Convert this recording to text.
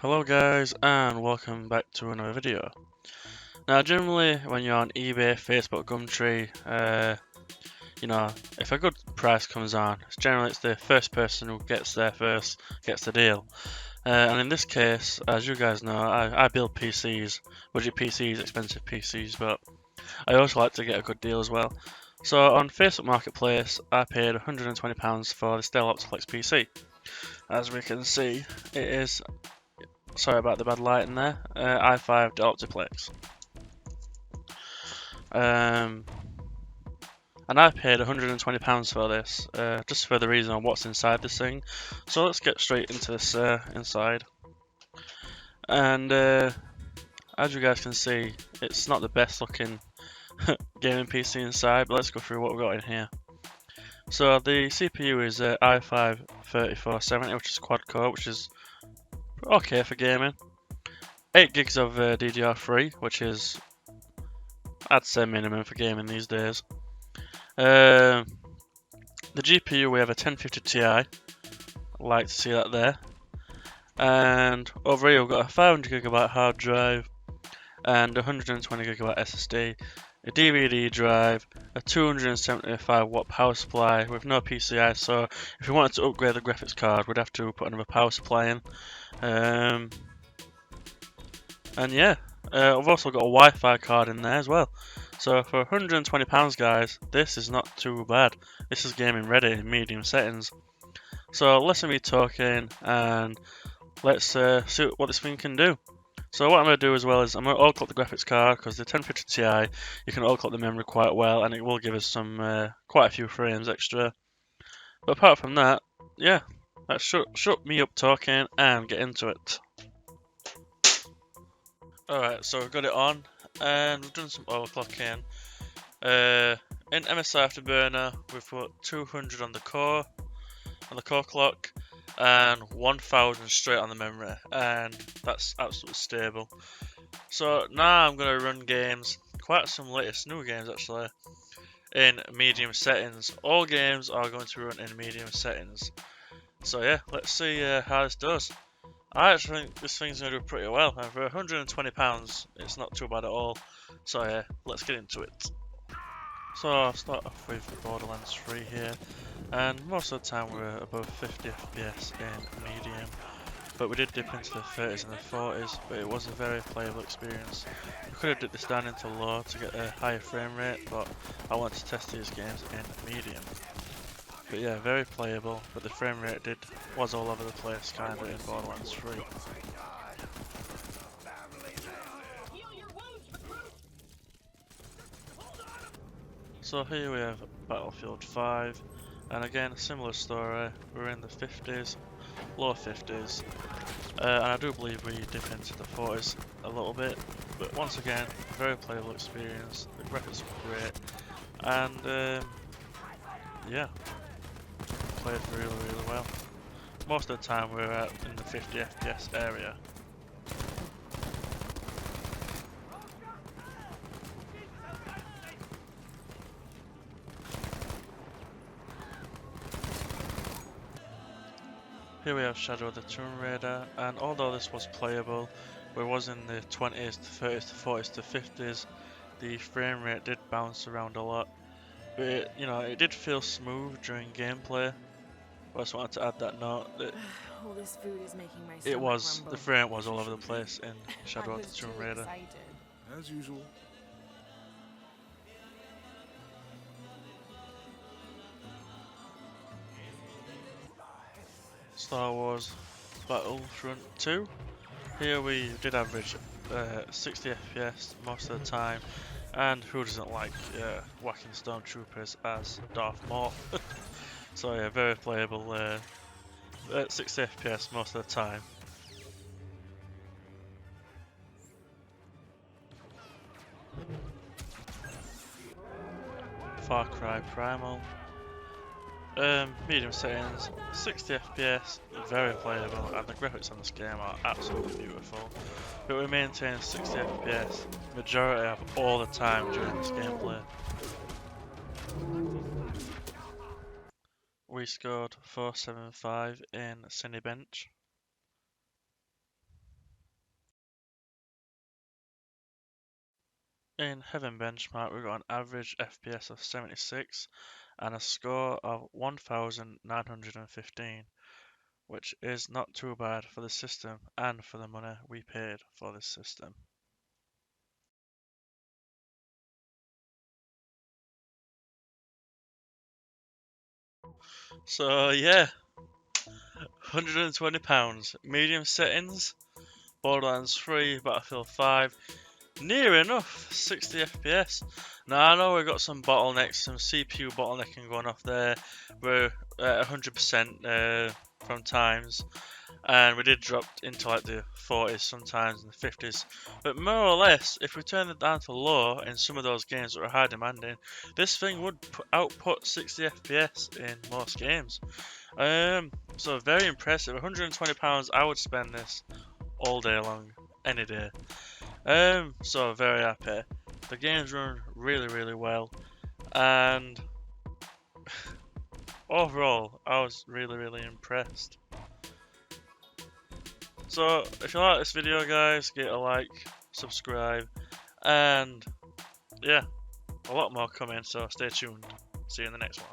Hello guys and welcome back to another video. Now generally when you're on eBay, Facebook, Gumtree, if a good price comes on, generally it's the first person who gets there first gets the deal. And in this case, as you guys know, I build PCs, budget PCs, expensive PCs, but I also like to get a good deal as well. So on Facebook Marketplace, I paid £120 for this Dell Optiplex PC. As we can see, it is, sorry about the bad lighting there, i5 Dell Optiplex. And I paid £120 for this, just for the reason of what's inside this thing. So let's get straight into this inside. And as you guys can see, it's not the best looking gaming PC inside, but let's go through what we've got in here. So the CPU is i5 3470, which is quad core, which is okay for gaming. 8 gigs of DDR3, which is, I'd say, minimum for gaming these days. The GPU, we have a 1050 Ti. I like to see that there. And over here we've got a 500GB hard drive and 120GB SSD, a DVD drive, a 275W power supply with no PCI, so if we wanted to upgrade the graphics card we'd have to put another power supply in. And yeah, I've also got a Wi-Fi card in there as well. So for £120 guys, this is not too bad. This is gaming ready in medium settings. So let's be talking and let's see what this thing can do. So what I'm going to do as well is I'm going to overclock the graphics card, because the 1050 Ti you can overclock the memory quite well and it will give us some quite a few frames extra. But apart from that, yeah, let's shut me up talking and get into it. Alright, so we've got it on and we've done some overclocking. In MSI Afterburner we've put 200 on the core clock and 1000 straight on the memory, and that's absolutely stable. So now I'm going to run games, quite some latest new games actually, in medium settings. All games are going to run in medium settings. So yeah, let's see how this does. I actually think this thing's going to do pretty well, and for £120 it's not too bad at all. So yeah, let's get into it. So I'll start off with Borderlands 3 here, and most of the time we're above 50 FPS in medium, but we did dip into the 30s and the 40s, but it was a very playable experience. We could have dipped this down into low to get a higher frame rate, but I wanted to test these games in medium. But yeah, very playable, but the frame rate was all over the place kinda in Borderlands 3. So here we have Battlefield 5, and again a similar story. We're in the 50s, low 50s, and I do believe we dip into the 40s a little bit, but once again, very playable experience. The graphics were great, and yeah, played really well. Most of the time we're in the 50 FPS area. Here we have Shadow of the Tomb Raider, and although this was playable, we was in the 20s to 30s to 40s to 50s, the frame rate did bounce around a lot, but it did feel smooth during gameplay. I just wanted to add that note that All this food is making my the frame was all over the place in Shadow of the Tomb Raider. As usual. Star Wars Battlefront 2. Here we did average 60 FPS most of the time, and who doesn't like whacking stormtroopers as Darth Maul? So yeah, very playable, 60 FPS most of the time. Far Cry Primal. Medium settings, 60 FPS, very playable, and the graphics on this game are absolutely beautiful. But we maintain 60 FPS majority of all the time during this gameplay. We scored 475 in Cinebench. In Heaven Benchmark, we got an average FPS of 76 and a score of 1915, which is not too bad for the system and for the money we paid for this system. So yeah, £120, medium settings, Borderlands 3, Battlefield 5, near enough 60 FPS. Now I know we got some bottlenecks, some CPU bottlenecking going off there. We're at 100% from times, and we did drop into like the 40s sometimes and the 50s. But more or less, if we turn it down to low in some of those games that are high demanding, this thing would output 60 FPS in most games. So very impressive. £120, I would spend this all day long, any day. So very happy. The games run really well, and overall, I was really impressed. So if you like this video, guys, give it a like, subscribe, and yeah, a lot more coming. So stay tuned. See you in the next one.